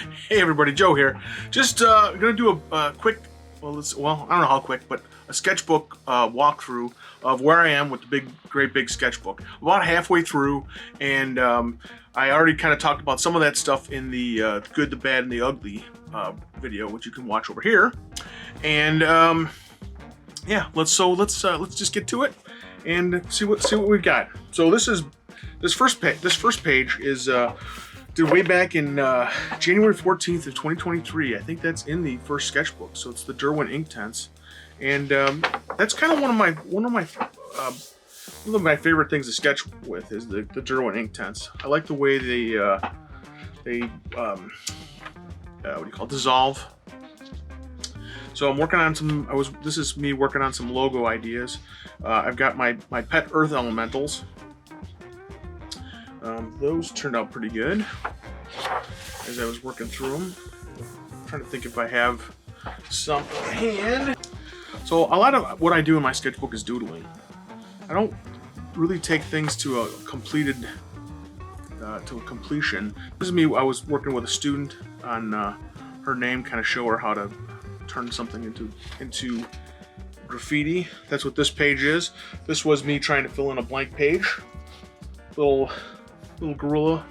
Hey everybody, Joe here. Just gonna do a quick, I don't know how quick, but a sketchbook walkthrough of where I am with the great big sketchbook. About halfway through, and I already kind of talked about some of that stuff in the good, the bad, and the ugly video, which you can watch over here. And yeah, let's just get to it and see what we've got. So this first page is did way back in January 14th of 2023. I think that's in the first sketchbook. So it's the Derwent Inktense, and that's kind of one of my favorite things to sketch with is the Derwent Inktense. I like the way they what do you call it? Dissolve. So I'm working on some. This is me working on some logo ideas. I've got my pet earth elementals. Those turned out pretty good as I was working through them. I'm trying to think if I have some in hand. So a lot of what I do in my sketchbook is doodling. I don't really take things to a completion. This is me. I was working with a student on her name, kind of show her how to turn something into graffiti. That's what this page is. This was me trying to fill in a blank page. Little gorilla.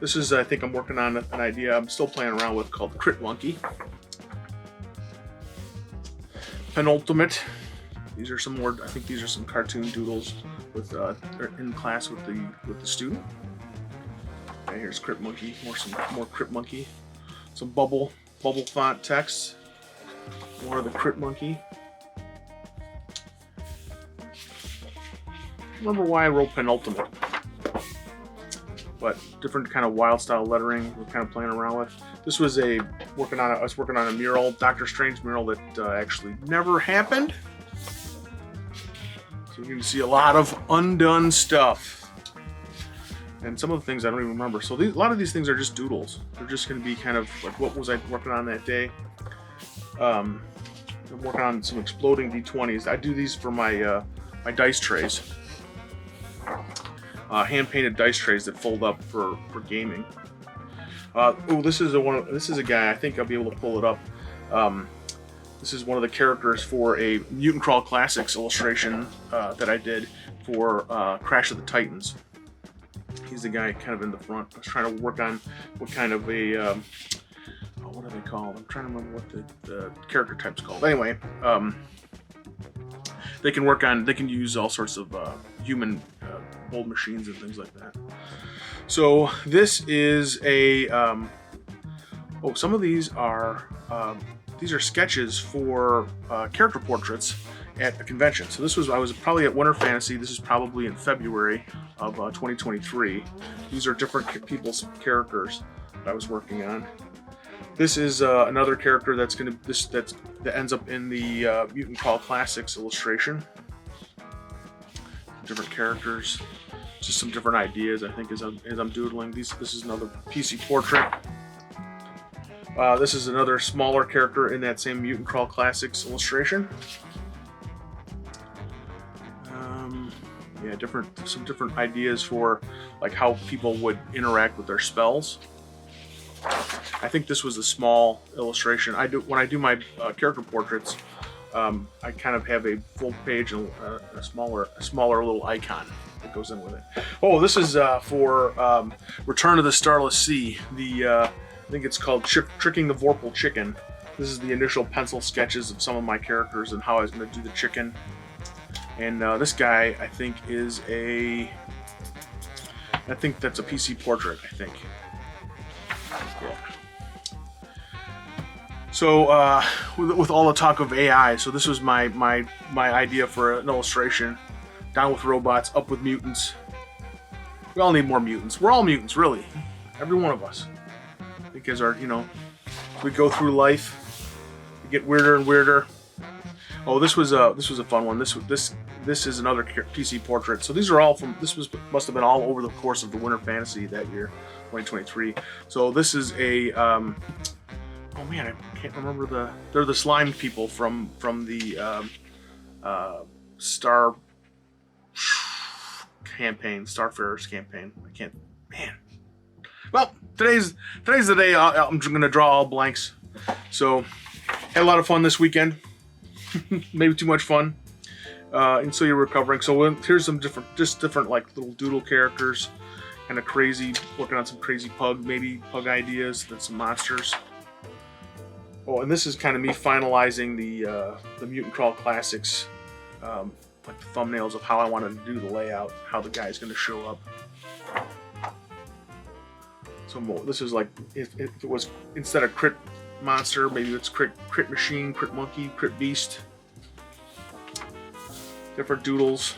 This is, I think I'm working on an idea I'm still playing around with called Crit Monkey. Penultimate. These are some more. I think these are some cartoon doodles with in class with the student. Okay, here's Crit Monkey. More Crit Monkey. Some bubble font text. More of the Crit Monkey. Remember why I wrote penultimate, but different kind of wild style lettering we're kind of playing around with. This was I was working on a mural, Doctor Strange mural that actually never happened. So you can see a lot of undone stuff. And some of the things I don't even remember. So a lot of these things are just doodles. They're just going to be kind of like, what was I working on that day? I'm working on some exploding D20s. I do these for my my dice trays. Hand-painted dice trays that fold up for gaming. This is a guy. I think I'll be able to pull it up. This is one of the characters for a Mutant Crawl Classics illustration that I did for Crash of the Titans. He's the guy kind of in the front. I was trying to work on what kind of a what do they call? I'm trying to remember what the character type's called. Anyway, they can use all sorts of human mold machines and things like that. So this is a some of these are sketches for character portraits at a convention. So I was probably at Winter Fantasy. This is probably in February of 2023. These are different people's characters that I was working on. This is another character that ends up in the Mutant Call Classics illustration. Different characters, just some different ideas. I think as I'm doodling these. This is another PC portrait. This is another smaller character in that same Mutant Crawl Classics illustration. Yeah, some different ideas for like how people would interact with their spells. I think this was a small illustration. When I do my character portraits, I kind of have a full page and a smaller little icon that goes in with it. Oh, this is for Return of the Starless Sea. I think it's called Tricking the Vorpal Chicken. This is the initial pencil sketches of some of my characters and how I was going to do the chicken. And this guy, I think, that's a PC portrait, I think. Yeah. So with all the talk of AI, so this was my idea for an illustration. Down with robots, up with mutants. We all need more mutants. We're all mutants, really. Every one of us. Because we go through life, we get weirder and weirder. Oh, this was a fun one. This is another PC portrait. So these are all must have been all over the course of the Winter Fantasy that year, 2023. So this is a oh man, I can't remember they're the slime people from the Star campaign, Starfarers campaign. Well, today's the day I'm going to draw all blanks. So, had a lot of fun this weekend. Maybe too much fun. And so you're recovering. So here's some different like little doodle characters. Kind of crazy, working on some crazy pug ideas, then some monsters. Oh, and this is kind of me finalizing the Mutant Crawl Classics, like the thumbnails of how I wanted to do the layout, how the guy's going to show up. So this is like if it was instead of crit monster, maybe it's crit machine, crit monkey, crit beast. Different doodles.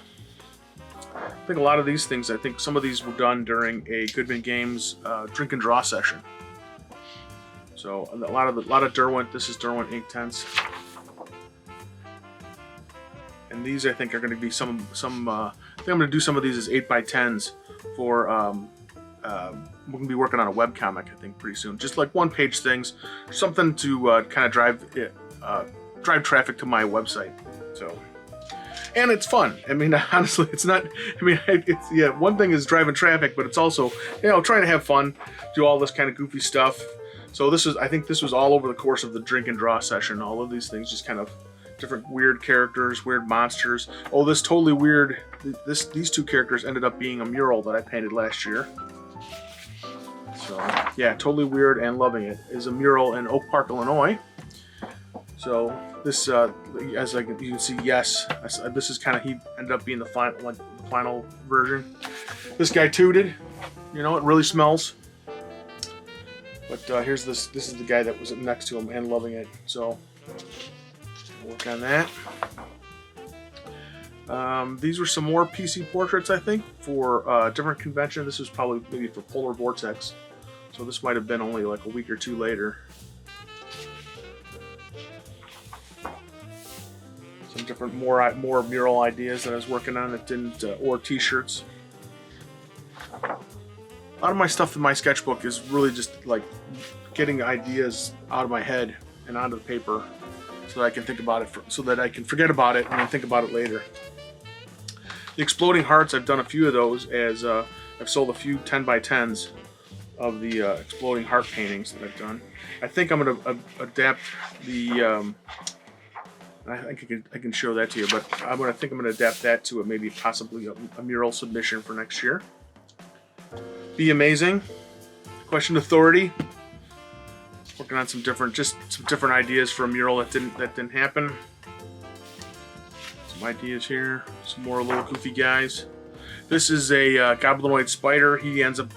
I think a lot of these things, I think some of these were done during a Goodman Games drink and draw session. So a lot of Derwent. This is Derwent Inktense, and these I think are going to be some. I think I'm going to do some of these as 8x10s for. We're going to be working on a webcomic, I think, pretty soon. Just like one-page things, something to kind of drive traffic to my website. So. And it's fun. I mean, honestly, it's not. I mean, it's yeah. One thing is driving traffic, but it's also, trying to have fun, do all this kind of goofy stuff. So I think this was all over the course of the drink and draw session. All of these things, just kind of different weird characters, weird monsters. Oh, this totally weird. These two characters ended up being a mural that I painted last year. So yeah, totally weird and loving it. Is a mural in Oak Park, Illinois. So this, as you can see, yes, this is kind of, he ended up being the final version. This guy tooted, it really smells. But here's this is the guy that was next to him and loving it. So work on that. These were some more PC portraits, I think, for a different convention. This was probably maybe for Polar Vortex. So this might have been only like a week or two later. Different more mural ideas that I was working on that didn't or t-shirts. A lot of my stuff in my sketchbook is really just like getting ideas out of my head and onto the paper so that I can think about it so that I can forget about it and then think about it later. The exploding hearts, I've done a few of those as I've sold a few 10x10s of the exploding heart paintings that I've done. I think I'm going to adapt the I think I can show that to you, but I think I'm going to adapt that to maybe possibly a mural submission for next year. Be amazing. Question Authority. Working on some different ideas for a mural that didn't happen. Some ideas here. Some more little goofy guys. This is a goblinoid spider. He ends up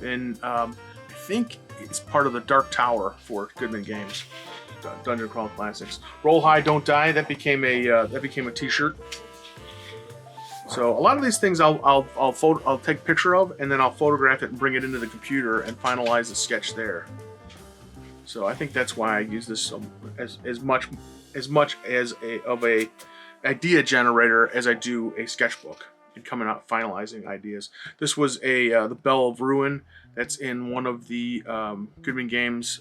in I think it's part of the Dark Tower for Goodman Games. Dungeon Crawl Classics. Roll High, Don't Die. That became a T-shirt. So a lot of these things I'll take a picture of and then I'll photograph it and bring it into the computer and finalize the sketch there. So I think that's why I use this as much as a idea generator as I do a sketchbook and coming out finalizing ideas. This was the Bell of Ruin. That's in one of the Goodman Games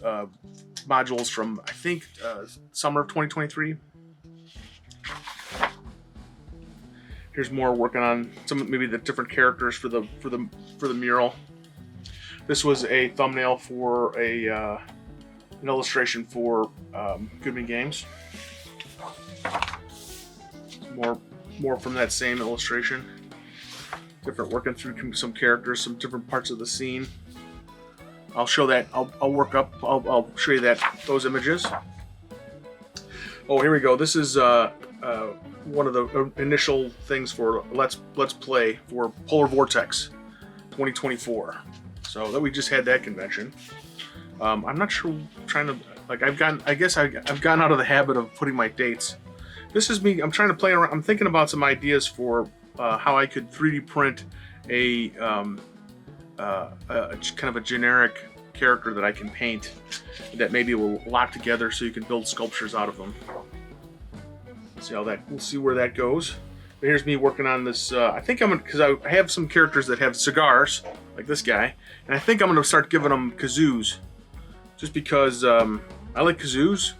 modules from I think summer of 2023. Here's more working on maybe the different characters for the mural. This was a thumbnail for an illustration for Goodman Games. More from that same illustration. Different working through some characters, some different parts of the scene. I'll show that. I'll show you those images. Oh, here we go. This is one of the initial things for Let's Play for Polar Vortex 2024. So that we just had that convention. I'm not sure. I guess I've gotten out of the habit of putting my dates. This is me. I'm trying to play around. I'm thinking about some ideas for how I could 3D print a kind of a generic character that I can paint that maybe will lock together so you can build sculptures out of them. We'll see where that goes. But here's me working on this. I think because I have some characters that have cigars, like this guy, and I think I'm going to start giving them kazoos, just because I like kazoos,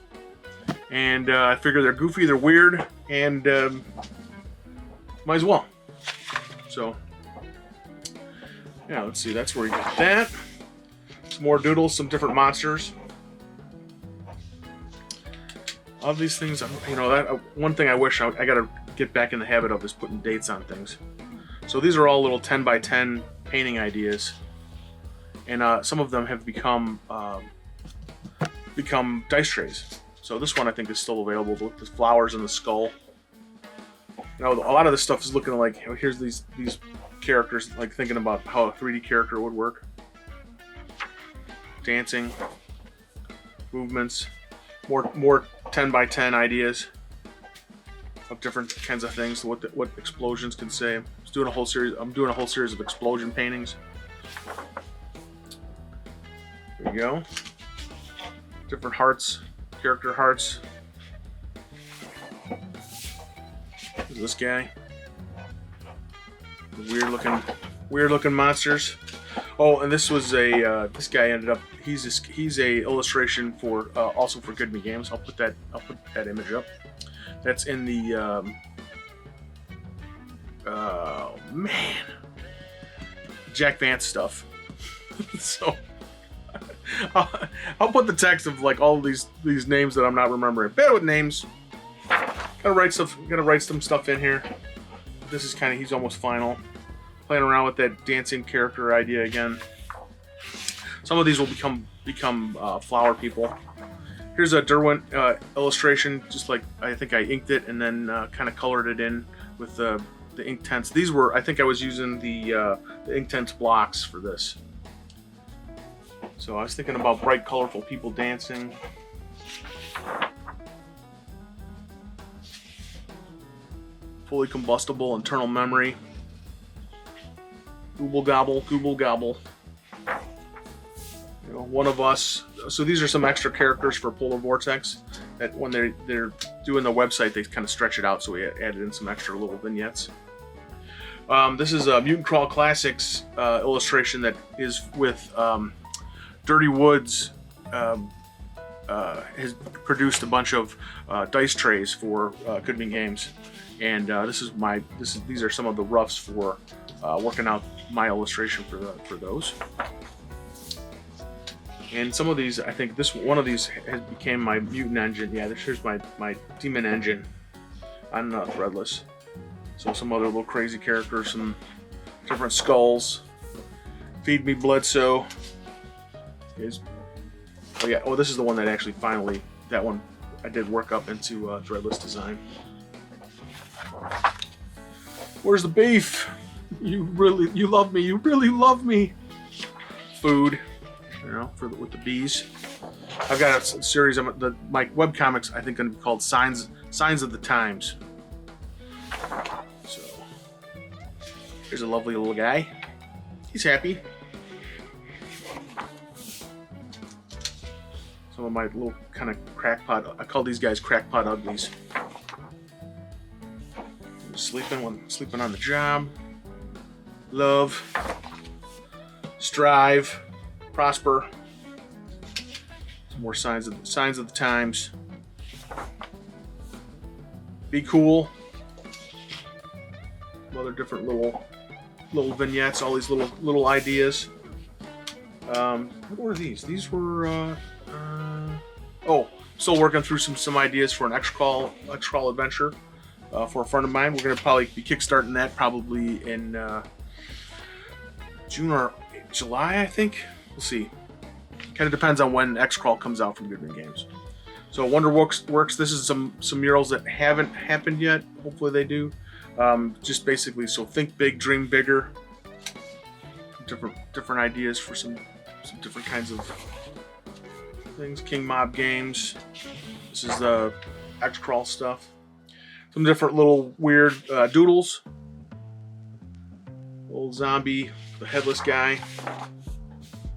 and I figure they're goofy, they're weird, and might as well. So yeah, let's see. That's where we got that. Some more doodles, some different monsters. All of these things, you know, that one thing I wish I gotta get back in the habit of is putting dates on things. So these are all little 10 by 10 painting ideas, and some of them have become dice trays. So this one I think is still available with the flowers and the skull. Now a lot of this stuff is looking like, you know, here's these characters, like thinking about how a 3D character would work. Dancing, movements, more 10 by 10 ideas of different kinds of things. What explosions can say. I'm doing a whole series of explosion paintings. There you go. Different hearts, character hearts. There's this guy. Weird looking monsters. Oh, and this was this guy ended up. He's a illustration for also for Good Me Games. I'll put that image up. That's in the oh man, Jack Vance stuff. So I'll put the text of like all of these names that I'm not remembering. Bad with names. Gotta write some stuff in here. This is kind of, he's almost final. Playing around with that dancing character idea again. Some of these will become flower people. Here's a Derwent illustration, just like I think I inked it and then kind of colored it in with the Inktense. These were, I think I was using the Inktense blocks for this. So I was thinking about bright, colorful people dancing. Fully combustible internal memory. Gooble gobble, gooble gobble. You know, one of us. So these are some extra characters for Polar Vortex that when they're doing the website, they kind of stretch it out. So we added in some extra little vignettes. This is a Mutant Crawl Classics illustration that is with Dirty Woods. Has produced a bunch of dice trays for Good Me Games, and these are some of the roughs for working out my illustration for those. And some of these, I think one of these has became my mutant engine. Yeah, here's my demon engine on Threadless. So some other little crazy characters, some different skulls. Feed Me Bledsoe. Oh yeah, this is the one that actually finally, that one I did work up into Threadless design. Where's the beef? You love me. You really love me. Food, you know, with the bees. I've got a series of my webcomics. I think going to be called Signs of the Times. So here's a lovely little guy. He's happy. Some of my little kind of crackpot. I call these guys crackpot uglies. Sleeping on the job. Love, strive, prosper. Some more signs of the times. Be cool. Some other different little vignettes. All these little ideas. What were these? These were. Still working through some ideas for an X-Crawl adventure for a friend of mine. We're gonna probably be kickstarting that probably in June or July, I think. We'll see. Kind of depends on when X-Crawl comes out from Good Me Games. So Wonderworks. This is some murals that haven't happened yet. Hopefully they do. Just basically, so think big, dream bigger. Different ideas for some different kinds of things. King Mob Games. This is the X-Crawl stuff. Some different little weird doodles. Old zombie, the headless guy,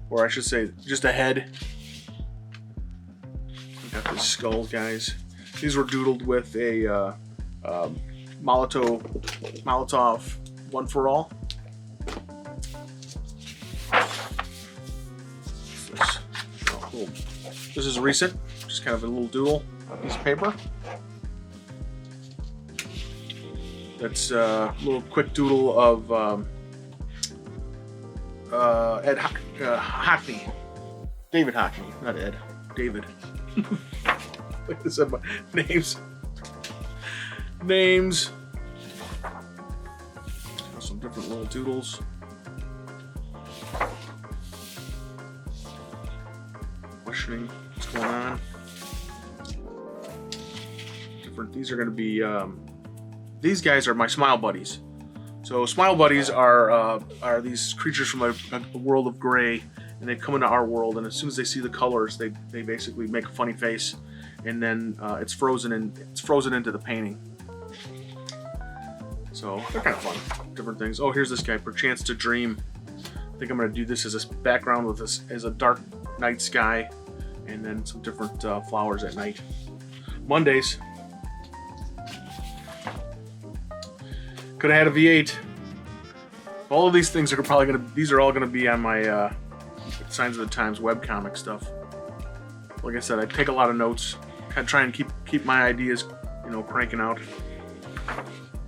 or I should say, just a head. Got these skulls, guys. These were doodled with a Molotov One for All. This is recent, just kind of a little doodle piece of paper. That's a little quick doodle of Ed Hockney. David Hockney, not Ed. David. Like this said, my names. Names. Some different little doodles. Questioning what's going on. Different. These are going to be. These guys are my smile buddies. So smile buddies are these creatures from a world of gray, and they come into our world. And as soon as they see the colors, they basically make a funny face, and then it's frozen into the painting. So they're kind of fun. Different things. Oh, here's this guy. Perchance to dream. I think I'm going to do this as a background with this as a dark night sky, and then some different flowers at night. Mondays. Could have had a V8. All of these things are probably going to. These are all going to be on my Signs of the Times webcomic stuff. Like I said, I take a lot of notes. Kind of try and keep my ideas, cranking out.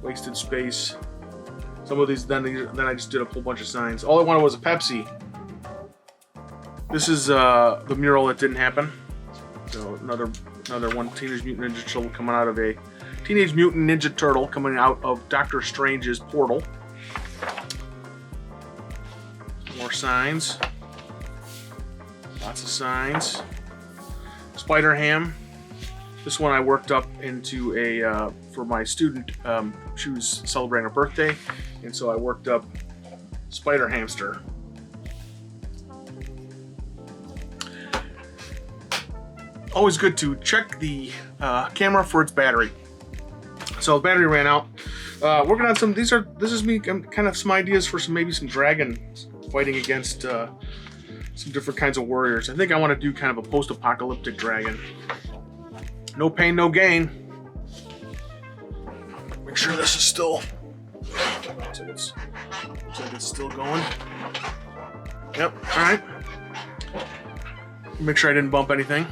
Wasted space. Some of these, then I just did a whole bunch of signs. All I wanted was a Pepsi. This is the mural that didn't happen. So another one. Teenage Mutant Ninja Turtle coming out of a Teenage Mutant Ninja Turtle coming out of Doctor Strange's portal. More signs. Lots of signs. Spider-Ham. This one I worked up into a for my student. She was celebrating her birthday, and so I worked up Spider Hamster. Always good to check the camera for its battery. So the battery ran out. Working on some. This is me. Kind of some ideas for maybe some dragons fighting against some different kinds of warriors. I think I want to do kind of a post-apocalyptic dragon. No pain, no gain. Make sure this is still. Looks like it's still going. Yep. All right. Make sure I didn't bump anything.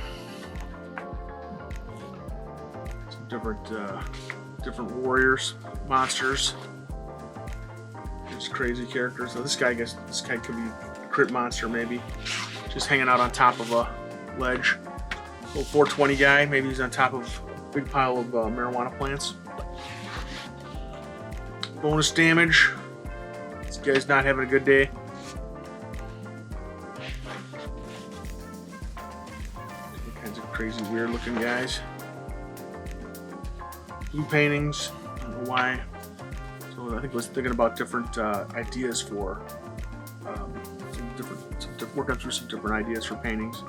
Some different warriors, monsters. There's crazy characters. So this guy could be a crit monster maybe. Just hanging out on top of a ledge. Little 420 guy. Maybe he's on top of a big pile of marijuana plants. Bonus damage. This guy's not having a good day. All kinds of crazy, weird looking guys. Blue paintings. I don't know why. So I think I was thinking about different ideas for working through some different ideas for paintings.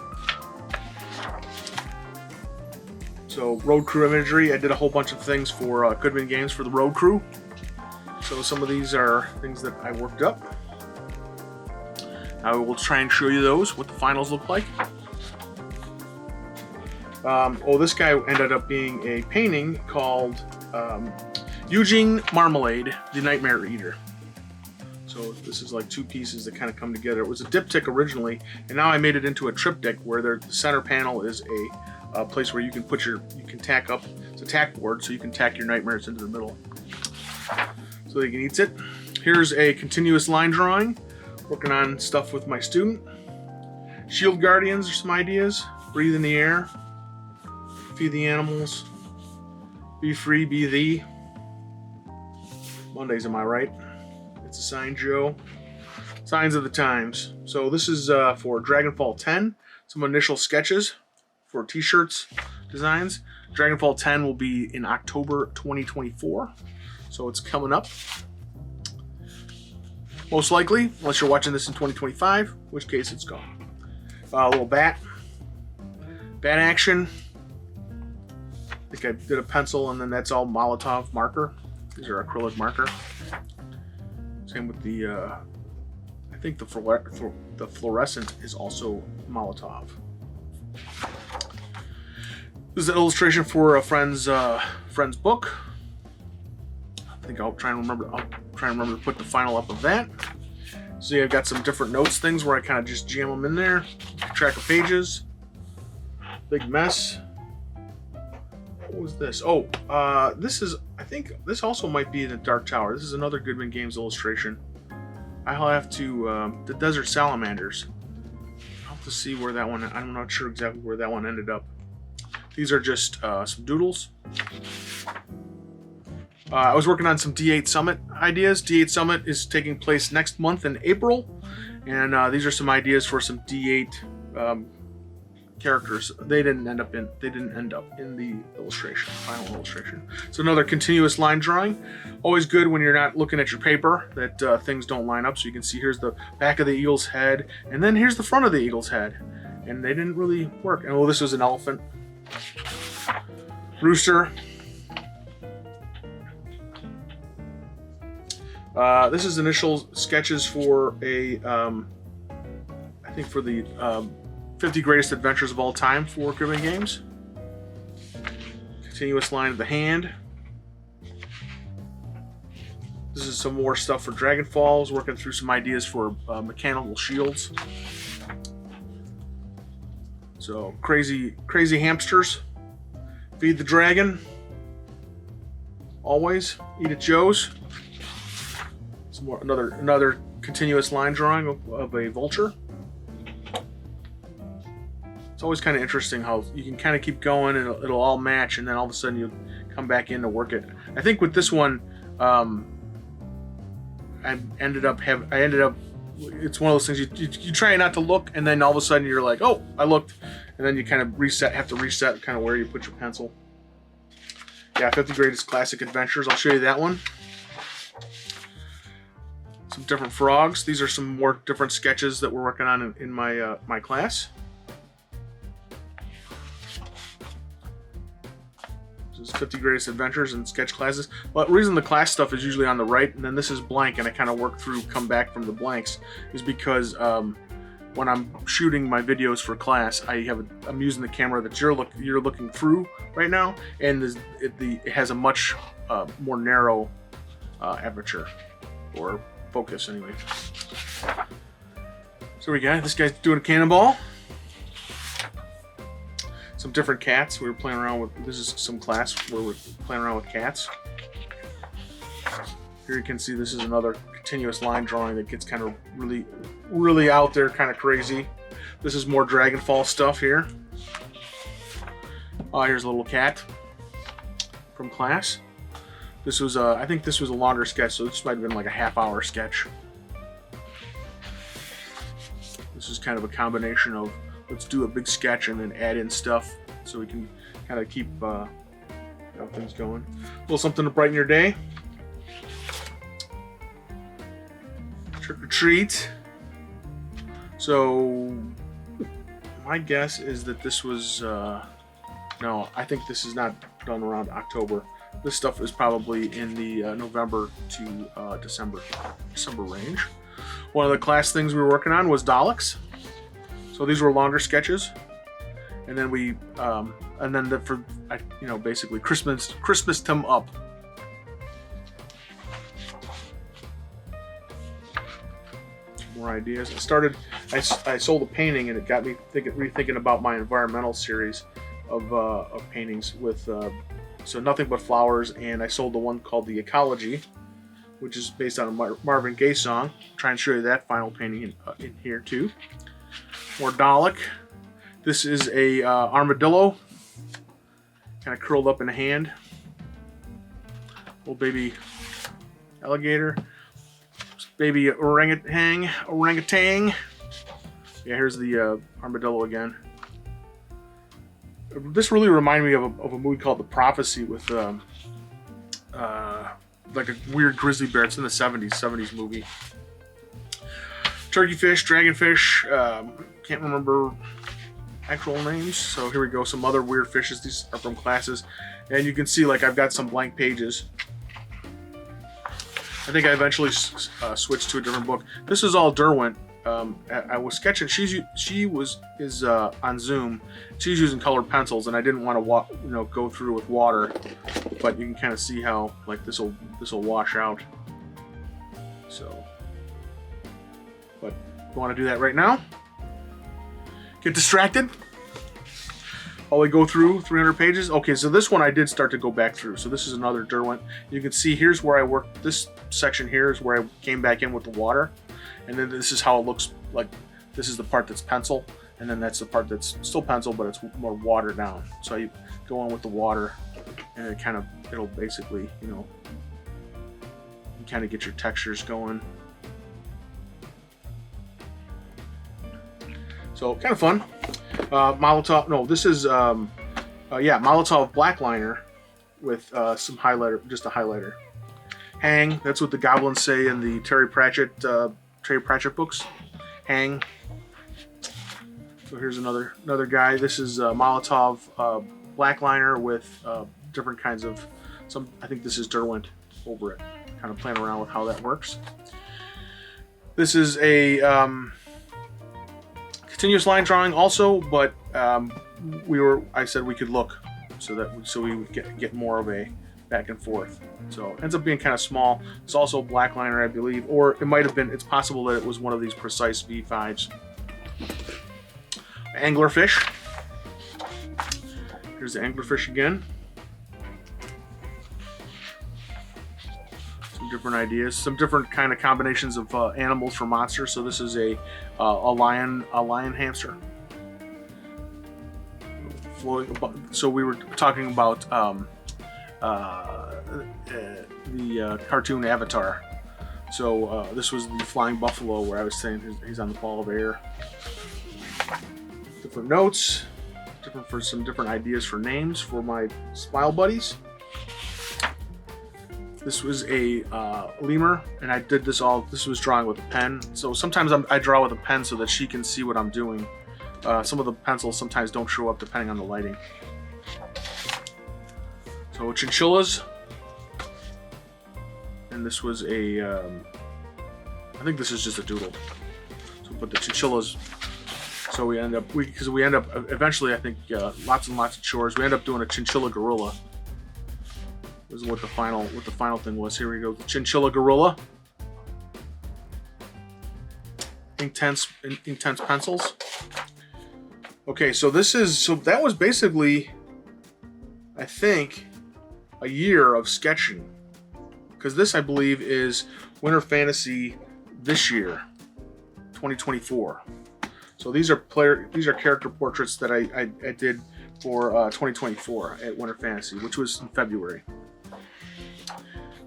So road crew imagery. I did a whole bunch of things for Goodman Games for the road crew. So some of these are things that I worked up. I will try and show you those, what the finals look like. This guy ended up being a painting called Eugene Marmalade, the Nightmare Eater. So this is like two pieces that kind of come together. It was a diptych originally, and now I made it into a triptych where the center panel is a place where you can tack up. It's a tack board, so you can tack your nightmares into the middle, so you can eat it. Here's a continuous line drawing. Working on stuff with my student. Shield Guardians are some ideas. Breathe in the air. Feed the animals. Be free, be thee. Mondays, am I right? It's a sign, Joe. Signs of the Times. So this is for Dragonfall 10. Some initial sketches for t-shirts designs. Dragonfall 10 will be in October 2024. So it's coming up. Most likely, unless you're watching this in 2025, in which case it's gone. A little bat action. I think I did a pencil, and then that's all Molotov marker. These are acrylic marker. Same with the, I think the fluorescent is also Molotov. This is an illustration for a friend's book. I think I'll try and remember to put the final up of that. See, I've got some different notes things where I kind of just jam them in there. Keep track of pages. Big mess. What was this? Oh, I think this also might be in the Dark Tower. This is another Goodman Games illustration. I'll have to, the Desert Salamanders. I'll have to see where that one, I'm not sure exactly where that one ended up. These are just some doodles. I was working on some D8 Summit ideas. D8 Summit is taking place next month in April, and these are some ideas for some D8 characters. They didn't end up in the illustration, final illustration. So another continuous line drawing. Always good when you're not looking at your paper that things don't line up. So you can see here's the back of the eagle's head, and then here's the front of the eagle's head, and they didn't really work. And well, this was an elephant, rooster. This is initial sketches for a, I think for the 50 Greatest Adventures of All Time for Cribbing Games. Continuous line of the hand. This is some more stuff for Dragon Falls, working through some ideas for mechanical shields. So crazy hamsters. Feed the dragon. Always eat at Joe's. Some more, another continuous line drawing of a vulture. It's always kind of interesting how you can kind of keep going and it'll all match, and then all of a sudden you come back in to work it. I think with this one, I ended up. It's one of those things you try not to look, and then all of a sudden you're like, oh, I looked, and then you kind of have to reset kind of where you put your pencil. Yeah, 50 Greatest Classic Adventures. I'll show you that one. Some different frogs. These are some more different sketches that we're working on in my my class. This is 50 Greatest Adventures and sketch classes. Well, the reason the class stuff is usually on the right, and then this is blank, and I kind of work through, come back from the blanks, is because when I'm shooting my videos for class, I'm using the camera that you're looking through right now, and it has a much more narrow aperture, or focus anyway. So we got this guy's doing a cannonball. Some different cats. We were playing around with. This is some class where we're playing around with cats. Here you can see this is another continuous line drawing that gets kind of really out there, kind of crazy. This is more Dragonfall stuff here. Here's a little cat from class. This was I think this was a longer sketch, so this might have been like a half-hour sketch. This is kind of a combination of let's do a big sketch and then add in stuff so we can kind of keep things going. A little something to brighten your day. Trick or treat. So my guess is that this was no, I think this is not done around October. This stuff is probably in the November to December range. One of the class things we were working on was Daleks. So these were longer sketches, and then basically Christmas them up. More ideas. I sold a painting, and it got me rethinking about my environmental series of paintings with so Nothing But Flowers, and I sold the one called The Ecology, which is based on a Marvin Gaye song. I'll try and show you that final painting in here too. More Dalek. This is a armadillo, kind of curled up in a hand. Little baby alligator. Baby orangutan. Yeah, here's the armadillo again. This really reminded me of a movie called The Prophecy with like a weird grizzly bear. It's in the 70s movie. Turkey fish, dragonfish, can't remember actual names. So here we go, some other weird fishes. These are from classes. And you can see like I've got some blank pages. I think I eventually switched to a different book. This is all Derwent. I was sketching. She is on Zoom. She's using colored pencils, and I didn't want to go through with water. But you can kind of see how like this will wash out. So, but you want to do that right now? Get distracted while we go through 300 pages. Okay, so this one I did start to go back through. So this is another Derwent. You can see here's where I worked. This section here is where I came back in with the water. And then this is how it looks like. This is the part that's pencil. and then that's the part that's still pencil, but it's more watered down. So you go in with the water, and it'll basically, you kind of get your textures going. So kind of fun. Molotov. No, this is Molotov black liner with some highlighter, just a highlighter. Hang. That's what the goblins say in the Terry Pratchett books. Hang. So here's another guy. This is Molotov black liner with different kinds of I think this is Derwent over it. Kind of playing around with how that works. This is a continuous line drawing also, but I said we could look so we would get more of a back and forth. So it ends up being kind of small. It's also black liner, I believe, or it might have been. It's possible that it was one of these precise V5s. Anglerfish. Here's the anglerfish again. Some different ideas, some different kind of combinations of animals for monsters. So this is a lion hamster. So we were talking about the cartoon Avatar. So this was the flying buffalo, where I was saying he's on the ball of air. Different notes, some different ideas for names for my smile buddies. This was a lemur, and I did this all. This was drawing with a pen. So sometimes I draw with a pen so that she can see what I'm doing. Some of the pencils sometimes don't show up depending on the lighting. So chinchillas, and this was I think this is just a doodle. So put the chinchillas. So we end up eventually, I think, lots and lots of chores. We end up doing a chinchilla gorilla. This is what the final thing was. Here we go, the chinchilla gorilla. Inktense pencils. Okay, so that was basically, I think, a year of sketching, because this, I believe, is Winter Fantasy this year, 2024. So these are character portraits that I did for 2024 at Winter Fantasy, which was in February.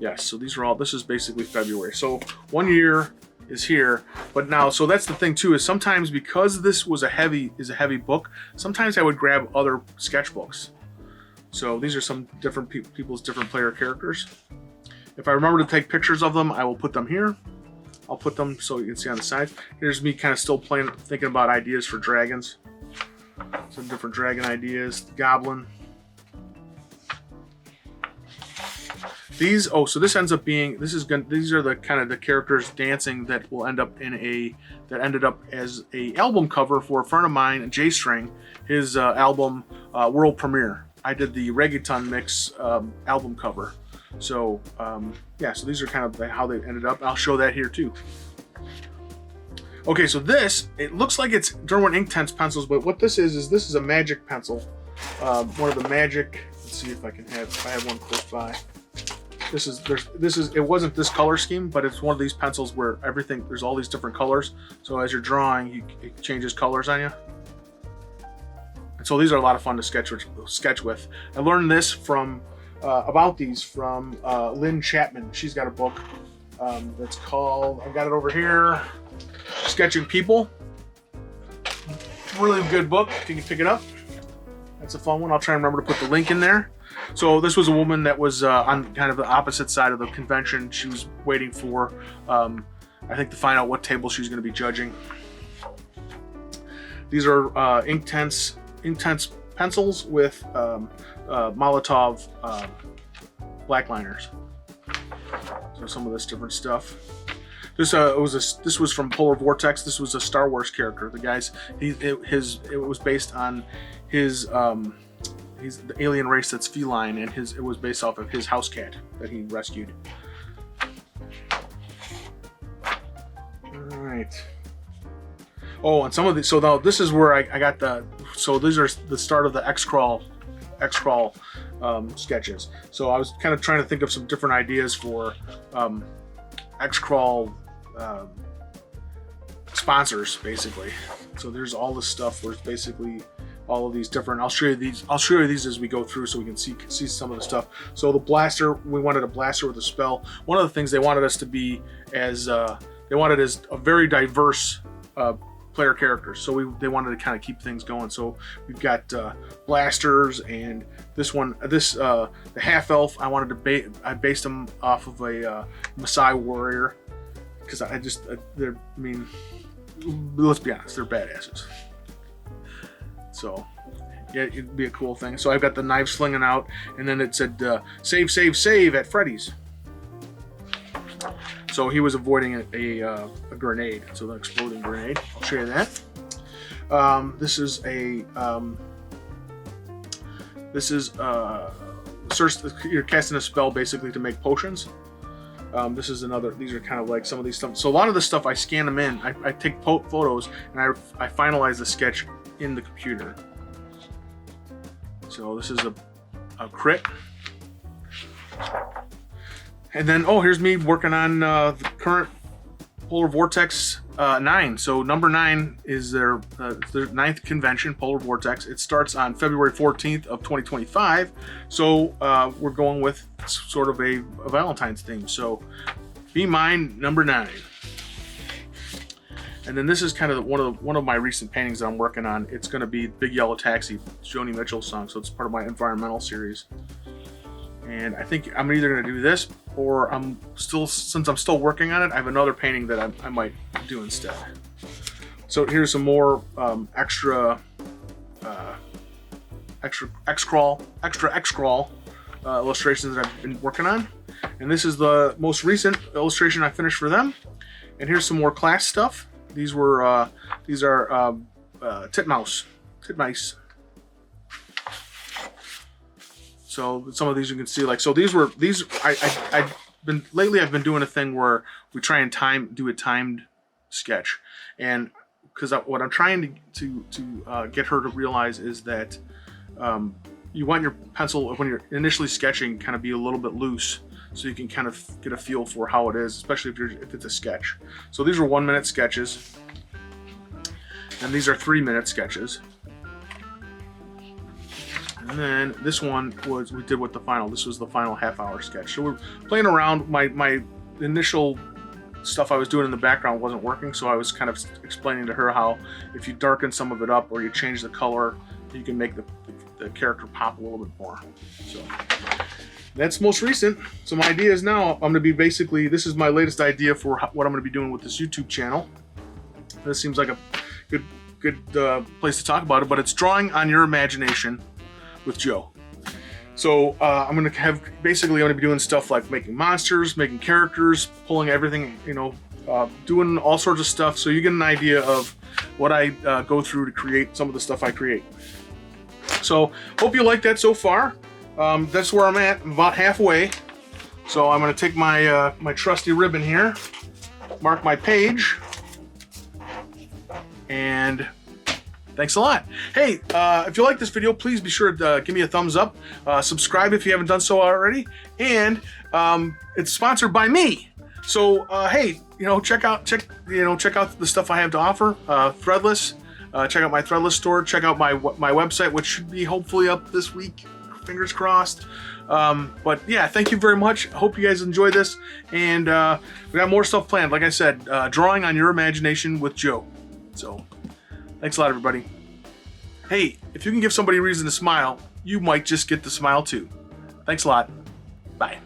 Yes, so this is basically February. So 1 year is here, but now, so that's the thing too, is sometimes, because this was a heavy book, sometimes I would grab other sketchbooks. So these are some different people's different player characters. If I remember to take pictures of them, I will put them here. I'll put them so you can see on the side. Here's me kind of still thinking about ideas for dragons. Some different dragon ideas. Goblin. So this ends up being, these are the kind of the characters dancing that will end up that ended up as a album cover for a friend of mine, J String, his album world premiere. I did the reggaeton mix album cover. So so these are kind of how they ended up. I'll show that here too. Okay, so it looks like it's Derwent Inktense pencils, but what this is a magic pencil. One of the magic. Let's see if I have one close by. It wasn't this color scheme, but it's one of these pencils where there's all these different colors. So as you're drawing, it changes colors on you. And so these are a lot of fun to sketch with. I learned this from Lynn Chapman. She's got a book that's called, I've got it over here, Sketching People. Really good book, if you can pick it up. That's a fun one. I'll try and remember to put the link in there. So this was a woman that was on kind of the opposite side of the convention. She was waiting for, I think, to find out what table she's going to be judging. These are Inktense pencils with Molotov black liners. So some of this different stuff. This was from Polar Vortex. This was a Star Wars character. The guy's it was based on his he's the alien race that's feline, and it was based off of his house cat that he rescued. All right. Oh, and some of these. So now this is where I got so these are the start of the X-Crawl sketches. So I was kind of trying to think of some different ideas for X-Crawl sponsors, basically. So there's all this stuff where it's basically all of these different. I'll show you these as we go through, so we can see some of the stuff. So the blaster, we wanted a blaster with a spell. One of the things they wanted us to be as they wanted as a very diverse player characters. So they wanted to kind of keep things going. So we've got blasters, and the half elf. I based them off of a Maasai warrior, because let's be honest, they're badasses. So yeah, it'd be a cool thing. So I've got the knife slinging out, and then it said save, save, save at Freddy's. So he was avoiding a grenade, so the exploding grenade. I'll show you that. This is you're casting a spell basically to make potions. This is another. These are kind of like some of these stuff. So a lot of the stuff I scan them in. I take photos and I finalize the sketch in the computer. So this is a crit. And then, here's me working on the current Polar Vortex 9. So number 9 is their 9th convention, Polar Vortex. It starts on February 14th of 2025. So we're going with sort of a Valentine's theme. So Be Mine, number 9. And then this is kind of one of my recent paintings that I'm working on. It's going to be Big Yellow Taxi, Joni Mitchell's song. So it's part of my environmental series. And I think I'm either going to do this, or since I'm still working on it, I have another painting that I might do instead. So here's some more extra X-crawl illustrations that I've been working on. And this is the most recent illustration I finished for them. And here's some more class stuff. These are titmice. So some of these you can see, like, so I've been doing a thing where we try and do a timed sketch, and because what I'm trying to get her to realize is that you want your pencil, when you're initially sketching, kind of be a little bit loose, so you can kind of get a feel for how it is, especially if it's a sketch. So these are 1-minute sketches, and these are 3-minute sketches. And then this one we did with the final. This was the final half-hour sketch. So we're playing around. My initial stuff I was doing in the background wasn't working, so I was kind of explaining to her how if you darken some of it up or you change the color, you can make the character pop a little bit more. So that's most recent. So my idea is now I'm going to be this is my latest idea for what I'm going to be doing with this YouTube channel. This seems like a good place to talk about it, but it's drawing on your imagination with Joe. So I'm going to be doing stuff like making monsters, making characters, pulling everything, doing all sorts of stuff, so you get an idea of what I go through to create some of the stuff I create. So hope you like that so far. That's where I'm at. I'm about halfway. So I'm going to take my my trusty ribbon here, mark my page, and thanks a lot. Hey, if you like this video, please be sure to give me a thumbs up. Subscribe if you haven't done so already. And it's sponsored by me. So hey, check out the stuff I have to offer. Threadless. Check out my Threadless store. Check out my website, which should be hopefully up this week. Fingers crossed. But yeah, thank you very much. Hope you guys enjoy this. And we got more stuff planned. Like I said, drawing on your imagination with Joe. So thanks a lot, everybody. Hey, if you can give somebody a reason to smile, you might just get to smile too. Thanks a lot. Bye.